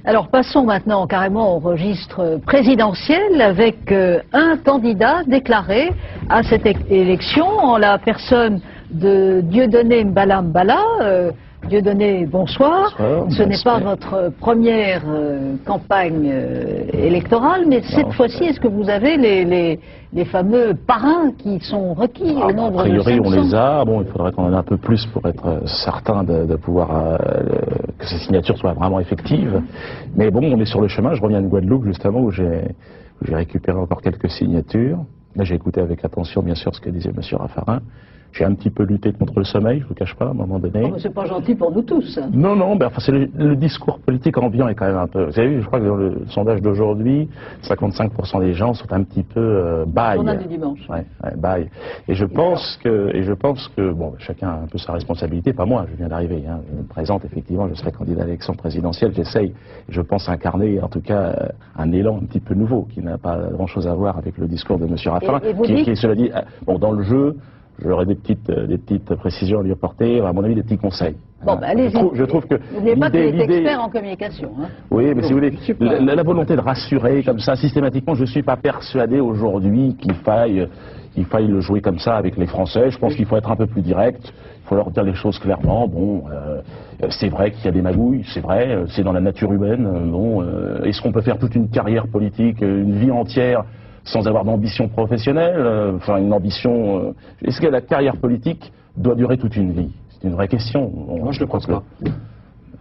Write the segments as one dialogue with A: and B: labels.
A: Alors passons maintenant carrément au registre présidentiel avec un candidat déclaré à cette élection en la personne de Dieudonné Mbala Mbala. Dieudonné, bonsoir. Ce n'est pas votre première campagne électorale, mais cette fois-ci, est-ce que vous avez les fameux parrains qui sont requis au nombre de 500?
B: A priori, on les a. Bon, il faudrait qu'on en ait un peu plus pour être certain de pouvoir que ces signatures soient vraiment effectives. Mais bon, on est sur le chemin. Je reviens de Guadeloupe, justement, où j'ai récupéré encore quelques signatures. Là, j'ai écouté avec attention, bien sûr, ce que disait M. Raffarin. J'ai un petit peu lutté contre le sommeil, je ne vous cache pas, à un moment donné.
A: Oh, c'est pas gentil pour nous tous.
B: Non, non, ben, enfin, c'est le discours politique ambiant est quand même un peu... Vous avez vu, je crois que dans le sondage d'aujourd'hui, 55% des gens sont un petit peu bail.
A: Journal du dimanche.
B: Ouais, bail. Et je pense que, bon, chacun a un peu sa responsabilité, pas moi, je viens d'arriver, hein. Je me présente, effectivement, je serai candidat à l'élection présidentielle, j'essaye, je pense incarner, en tout cas, un élan un petit peu nouveau, qui n'a pas grand-chose à voir avec le discours de M. Raffarin, qui, cela dit, bon, dans le jeu, j'aurais des petites précisions à lui apporter, à mon avis, des petits conseils.
A: Bon, ben allez-y.
B: Je trouve que
A: n'oubliez pas qu'il est expert en communication. Hein.
B: Oui, mais si vous voulez, la volonté de rassurer comme ça, systématiquement, je ne suis pas persuadé aujourd'hui qu'il faille le jouer comme ça avec les Français. Je pense qu'il faut être un peu plus direct, il faut leur dire les choses clairement. Bon, c'est vrai qu'il y a des magouilles, c'est vrai, c'est dans la nature humaine. Bon, est-ce qu'on peut faire toute une carrière politique, une vie entière sans avoir d'ambition professionnelle, enfin une ambition... Est-ce que la carrière politique doit durer toute une vie? C'est une vraie question.
C: Moi, je ne le pense pas.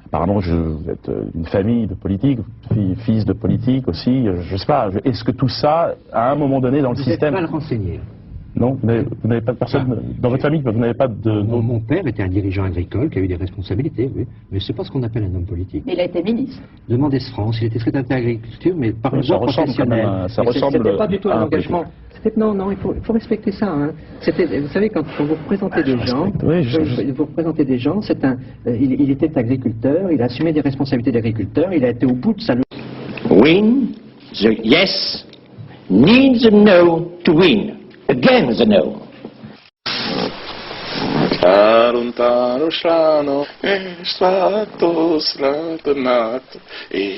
B: Apparemment, vous êtes d'une famille de politiques, fils de politique aussi. Je ne sais pas, est-ce que tout ça, à un moment donné dans le système...
C: Vous n'êtes mal renseigné.
B: Non, vous n'avez pas de personne dans votre famille, vous n'avez pas de...
C: Mon père était un dirigeant agricole qui a eu des responsabilités, oui, mais c'est pas ce qu'on appelle un homme politique.
A: Mais il a été ministre.
C: Demandez France, il était secrétaire d'agriculture, mais par une voie professionnelle.
B: Ça ressemble
C: C'était pas du tout un engagement. Non, il faut respecter ça. Hein. Vous savez, quand vous représentez des gens, vous représentez des gens, il était agriculteur, il a assumé des responsabilités d'agriculteur, il a été au bout de sa...
D: Win, the yes, needs a no to win. Again the no.
E: Lontano strano, è stato slatanato, e